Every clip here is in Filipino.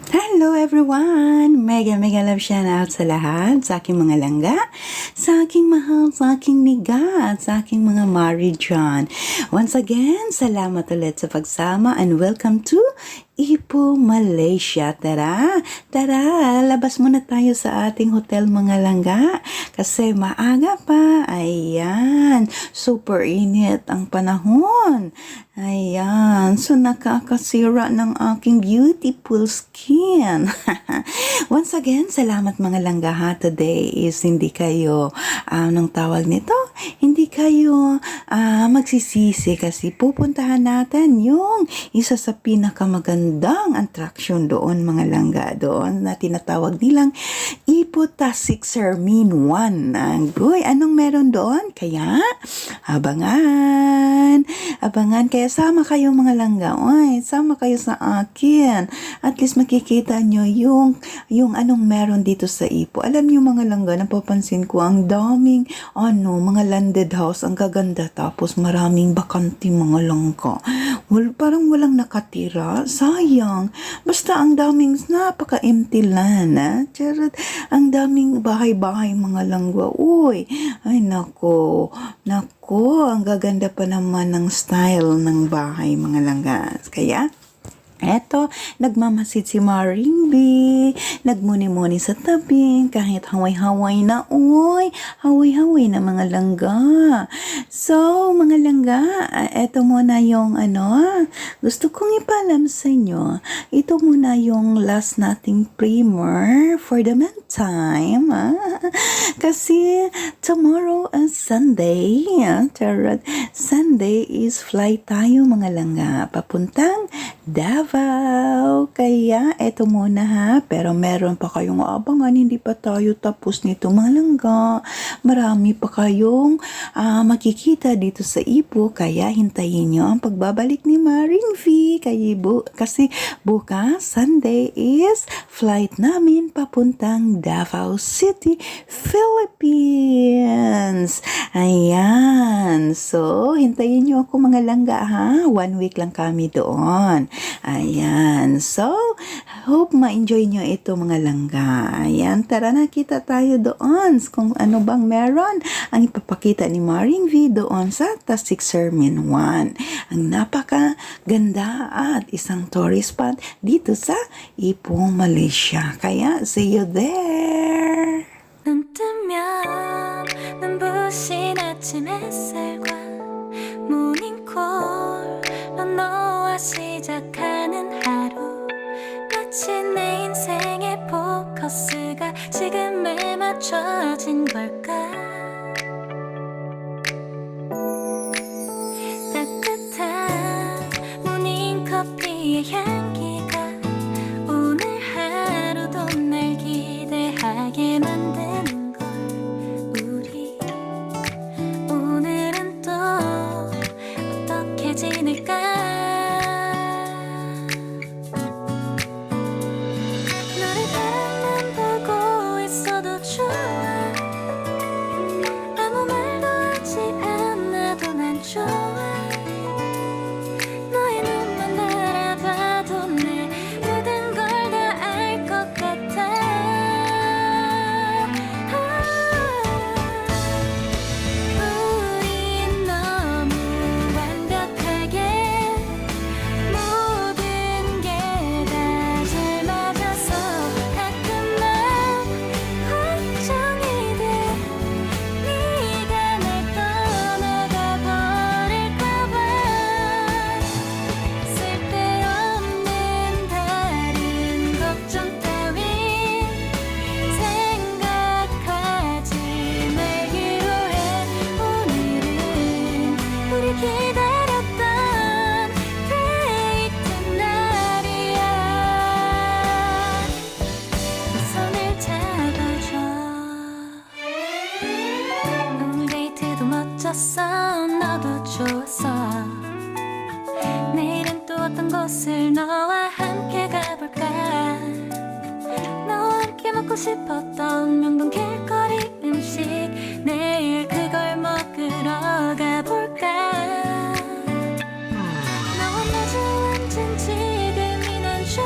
Hello everyone! Mega love shout out sa lahat, sa aking mga langga, sa aking mahal, sa aking miga, at sa aking mga Mari dyan. Once again, salamat ulit sa pagsama and welcome to Ipo, Malaysia. Tara, labas muna tayo sa ating hotel mga langga kasi maaga pa. Ayan, super init ang panahon. Ayan, so nakakasira ng aking beautiful skin. Once again, salamat mga langga ha. Today is hindi kayo, nung tawag nito, hindi kayo magsisisi kasi pupuntahan natin yung isa sa pinakamagandang attraction doon mga langga doon na tinatawag nilang Ipo Tasik Sermin 1. Goy, anong meron doon? Kaya, abangan. Kaya sama kayo mga langga. Oy, sama kayo sa akin. At least makikita nyo yung anong meron dito sa Ipo. Alam nyo mga langga, napapansin ko ang daming mga landed house. Ang gaganda tapos maraming bakante mga langga. Parang walang nakatira. Sayang. Basta ang daming napaka-empty land. Charot. Ang daming bahay-bahay mga langga. Uy. Ay nako. Ang gaganda pa naman ng style ng bahay mga langga. Kaya eto, nagmamasid si Maring B. Nagmuni-muni sa tabing kahit haway-haway na. Uy, haway-haway na mga langga. So, mga langga, eto muna yung gusto kong ipalam sa inyo. Ito muna yung last nating primer for the meantime. Kasi tomorrow is Sunday. Charot. Sunday is flight tayo mga langga. Papuntang Davao. Kaya, eto muna ha. Pero meron pa kayong abangan. Hindi pa tayo tapos nito mga langga. Marami pa kayong makikita dito sa Ipo. Kaya, hintayin nyo ang pagbabalik ni Maring V. Kasi bukas, Sunday is flight namin papuntang Davao City, Philippines. Ayan. So, hintayin nyo ako mga langga ha. 1 week lang kami doon. Ayan. So, hope ma-enjoy nyo ito mga langga. Ayan. Tara na, kita tayo doon kung ano bang meron ang ipapakita ni Maring V doon sa Tasik Sermin 1. Ang napakaganda at isang tourist spot dito sa Ipo, Malaysia. Kaya, see you there! 눈 뜨면 눈부신 아침 햇살과 모닝콜로 너와 시작하는 하루 마치 내 인생의 포커스가 지금에 맞춰진 걸까 따뜻한 모닝커피의 향기가 오늘 하루도 날 기대하게 만드는 걸 우리 오늘은 또 어떻게 지낼까 너를 바라만 보고 있어도 좋아 아무 말도 하지 않아도 난 좋아 너의 눈만 바라봐도 내 모든 걸 다 알 것 같아 우린 너무 완벽하게 모든 게 다 잘 맞아서 가끔 난 걱정이 돼 네가 날 떠나가 버릴까봐 쓸데없는 다른 걱정 따윈 생각하지 말기로 해 오늘은 우리 기다렸던 데이트 날이야 손을 잡아줘 오늘 데이트도 멋졌어 너도 좋았어 내일은 또 어떤 곳을 너와 함께 가볼까 너와 함께 먹고 싶었던 명동 길거리 음식 내일 그걸 먹으러 가볼까 너와 마주 앉은 지금이 난 좋아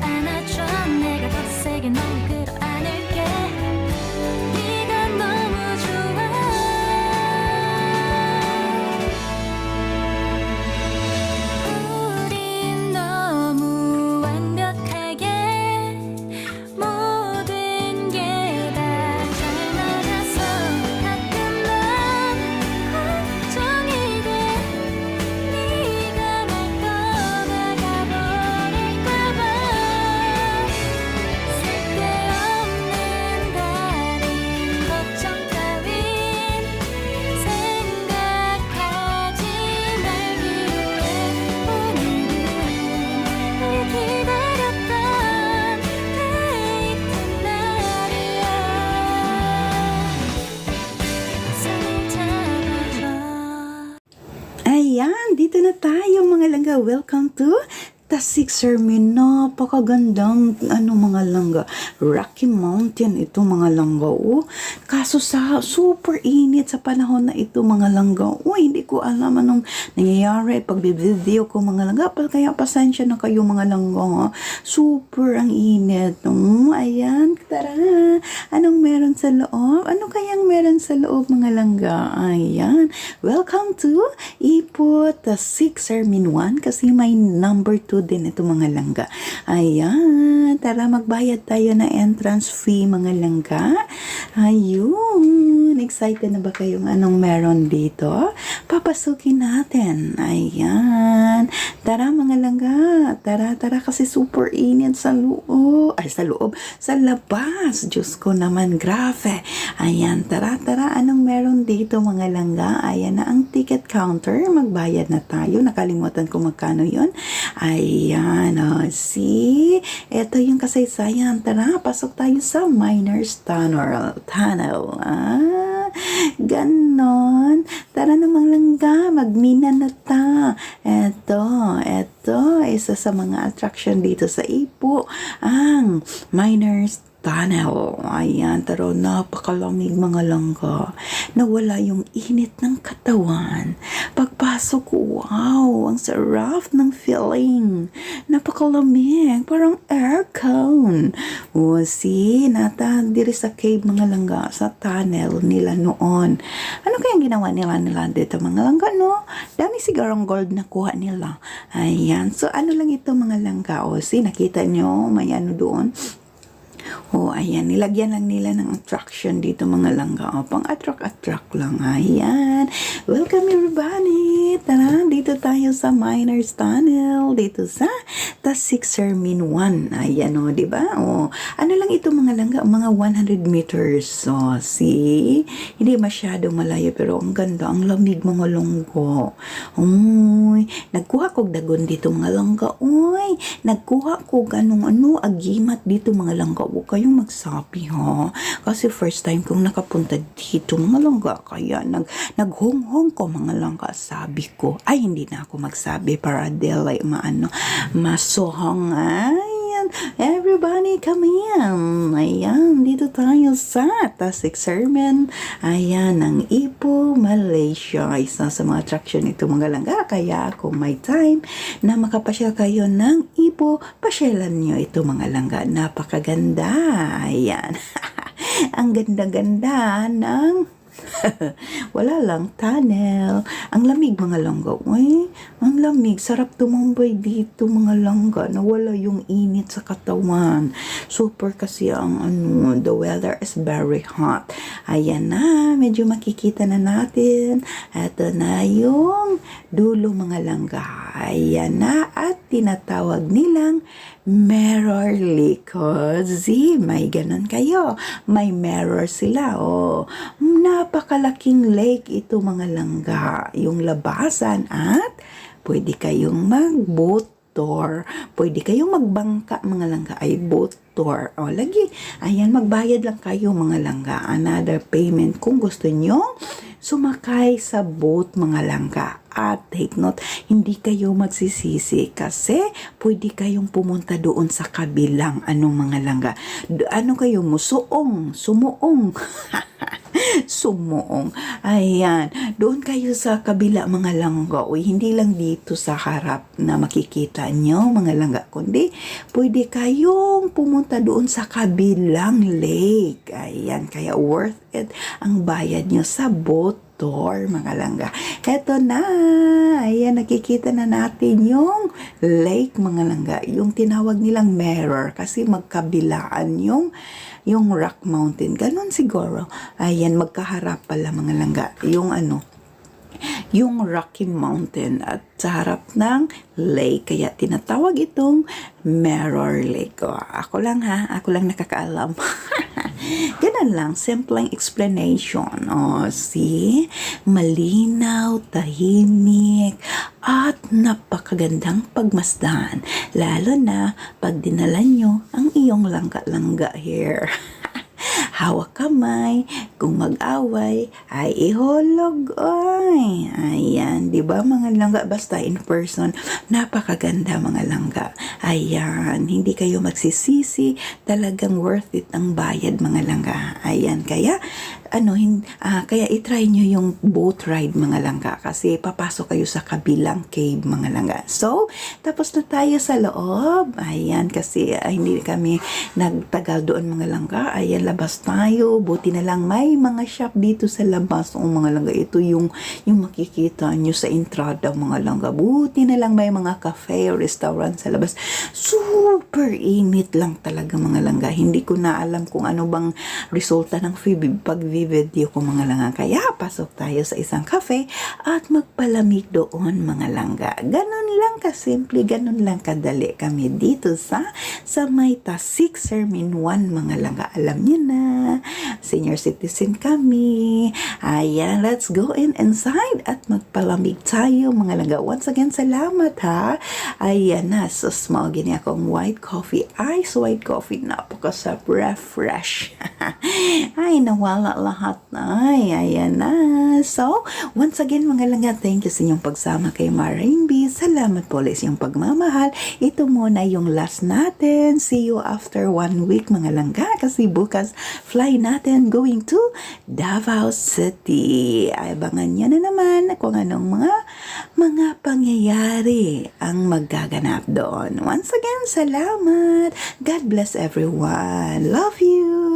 안아줘 내가 더 세게 널 끌어안을게 네가 너무 좋아 우린 너무 완벽하게 모든 게 다 잘 맞아서 가끔은 걱정이 돼 네가 날 떠나가버릴까봐 쓸데없는 다른 걱정 따윈 생각하지 말기로 해 오늘은 우리 기다렸던 데이트 날이야 손을 잡아줘 Ayan, dito na tayo mga langga. Welcome to The Sixer Min. Napakagandang mga langga. Rocky Mountain ito mga langga. Oh. Kaso sa super init sa panahon na ito mga langga. Oh, hindi ko alam anong nangyayari pag video ko mga langga. Kaya pasensya na kayo mga langga. Super ang init. Ayan, tara. Anong meron sa loob? Ano kayang meron sa loob mga langga? Ayan. Welcome to Ipo The Sixer Min 1 kasi may number 2 din ito mga langga. Ayan. Tara magbayad tayo na entrance fee mga langga. Ayun. Excited na ba kayong anong meron dito? Papasukin natin. Ayan. Tara mga langga. Tara kasi super init sa loob. Ay sa loob. Sa labas. Diyos ko naman. Grabe. Ayan. Tara. Anong meron dito mga langga? Ayan na ang ticket counter. Magbayad na tayo. Nakalimutan ko magkano yun. Ayan. See? Ito yung kasaysayan. Tara. Pasok tayo sa Miners Tunnel. Ganon. Tara namang langga. Magmina na ta. Ito. Isa sa mga attraction dito sa Ipo. Ang Miners Tunnel. Ayan, taro, napakalamig mga langga. Nawala yung init ng katawan. Pagpasok, wow, ang sarap ng feeling. Napakalamig, parang aircon. O, see, nata diri sa cave mga langga, sa tunnel nila noon. Ano kayang ginawa nila dito mga langga, no? Dami sigarong gold na kuha nila. Ayan, so ano lang ito mga langga. O, see, nakita nyo, may ano doon. Oh, ayan. Nilagyan lang nila ng attraction dito mga langga. O, pang attract lang. Ayan. Welcome everybody. Tara, dito tayo sa Miners Tunnel. Dito sa The Sixer Min 1. Ayan o, diba? O, ano lang ito mga langga? Mga 100 meters. So, see? Hindi masyadong malayo pero ang ganda. Ang lamig mga langga. Uy, nagkuha kog dagon dito mga langga. Uy, nagkuha kog anong agimat dito mga langga. Huwag kayong magsabi ha. Kasi first time kong nakapunta dito mga langga. Kaya naghonghong ko mga langga. Sabi ko, ay hindi na ako magsabi para delay masohong. Ayan. Everybody come in. Ayan. Dito tayo sa The Sixer Min. Ayan. Ang Ipo, Malaysia. Isa sa mga attraction ito mga langga. Kaya kung may time na makapasyal kayo ng Ipo, pasyalan nyo ito mga langga. Napakaganda. Ayan. Ang ganda-ganda ng wala lang, tunnel. Ang lamig mga langga. Uy, ang lamig. Sarap tumambay dito mga langga. Nawala yung init sa katawan. Super kasi ang the weather is very hot. Ayan na, medyo makikita na natin. Ito na yung dulo mga langga. Ayan na, at tinatawag nilang mirror lake. See, may ganon kayo. May mirror sila. Napakalaking lake ito mga langga. Yung labasan at pwede kayong mag-boat tour. Pwede kayong magbangka mga langga ay boat tour. Lagi. Ayan, magbayad lang kayo mga langga. Another payment kung gusto nyo sumakay sa boat mga langga. At take note, hindi kayo magsisisi kasi pwede kayong pumunta doon sa kabilang mga langga. Ano kayo, sumuong. Sumuong. Ayan. Doon kayo sa kabila mga langga. Uy, hindi lang dito sa harap na makikita nyo mga langga, kundi pwede kayong pumunta doon sa kabilang lake. Ayan. Kaya worth it ang bayad nyo sa boat tour mga langga. Eto na. Ayan, nakikita na natin yung lake mga langga. Yung tinawag nilang mirror kasi magkabilaan yung Rock Mountain. Ganon siguro. Ayan, magkaharap pala mga langga. Yung Rocky Mountain at sa harap ng lake. Kaya tinatawag itong Mirror Lake. Ako lang nakakaalam. Ganun lang, simpleng explanation. See? Malinaw, tahimik, at napakagandang pagmasdan. Lalo na pag dinala nyo ang iyong langga-langga here. Hawak kamay, kung mag-away, ay ihulog, oy. Ayan, di ba mga langga? Basta in person, napakaganda mga langga. Ayan, hindi kayo magsisisi, talagang worth it ang bayad mga langga. Ayan, kaya i-try nyo yung boat ride mga langga kasi papasok kayo sa kabilang cave mga langga. So, tapos na tayo sa loob. Ayan, kasi hindi kami nagtagal doon mga langga. Ayan, labas tayo. Buti na lang may mga shop dito sa labas. Mga langga, ito yung makikita nyo sa entrada mga langga. Buti na lang may mga cafe o restaurant sa labas. Super init lang talaga mga langga. Hindi ko na alam kung ano bang resulta ng pag-video ko mga langga. Kaya pasok tayo sa isang cafe at magpalamig doon mga langga. Ganun lang kasimple, ganun lang kadali kami dito sa may Tasik Sermin 1 mga langga. Alam niyo na, senior citizen kami. Ayan, let's go inside at magpalamig tayo mga langga. Once again, salamat ha. Ayan na, so small gini akong white coffee. Ice white coffee, napakasarap, refresh. Ay, nawala lahat. Ay, ayan na. So, once again mga langga, thank you sa inyong pagsama kay Marimbi. Salamat po ulit sa inyong pagmamahal. Ito muna yung last natin. See you after 1 week mga langga kasi bukas fly natin going to Davao City. Ay, abangan nyo na naman kung anong mga pangyayari ang magaganap doon. Once again, salamat. God bless everyone. Love you.